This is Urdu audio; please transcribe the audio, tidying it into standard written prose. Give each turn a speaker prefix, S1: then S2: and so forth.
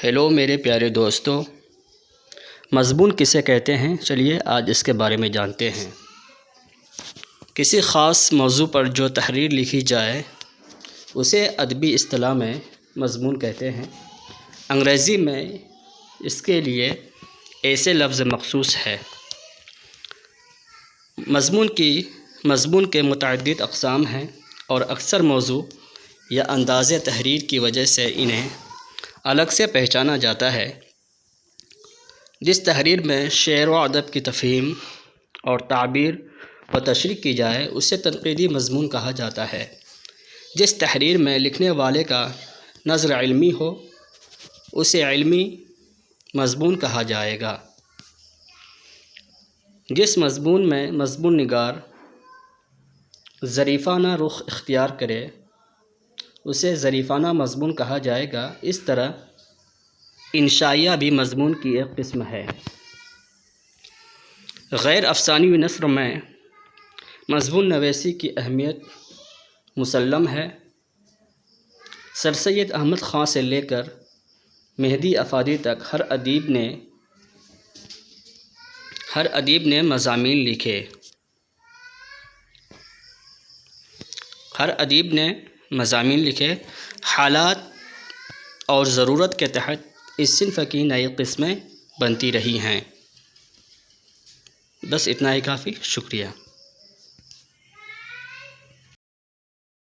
S1: ہیلو میرے پیارے دوستو، مضمون کسے کہتے ہیں؟ چلیے آج اس کے بارے میں جانتے ہیں۔ کسی خاص موضوع پر جو تحریر لکھی جائے اسے ادبی اصطلاح میں مضمون کہتے ہیں۔ انگریزی میں اس کے لیے ایسے لفظ مخصوص ہے۔ مضمون کے متعدد اقسام ہیں اور اکثر موضوع یا انداز تحریر کی وجہ سے انہیں الگ سے پہچانا جاتا ہے۔ جس تحریر میں شعر و ادب کی تفہیم اور تعبیر و تشریح کی جائے اسے تنقیدی مضمون کہا جاتا ہے۔ جس تحریر میں لکھنے والے کا نظر علمی ہو اسے علمی مضمون کہا جائے گا۔ جس مضمون میں مضمون نگار ظریفانہ رخ اختیار کرے اسے ظریفانہ مضمون کہا جائے گا۔ اس طرح انشائیہ بھی مضمون کی ایک قسم ہے۔ غیر افسانوی نثر میں مضمون نویسی کی اہمیت مسلم ہے۔ سر سید احمد خاں سے لے کر مہدی افادی تک ہر ادیب نے مضامین لکھے۔ حالات اور ضرورت کے تحت اس صنف کی نئی قسمیں بنتی رہی ہیں۔ بس اتنا ہی کافی۔ شکریہ۔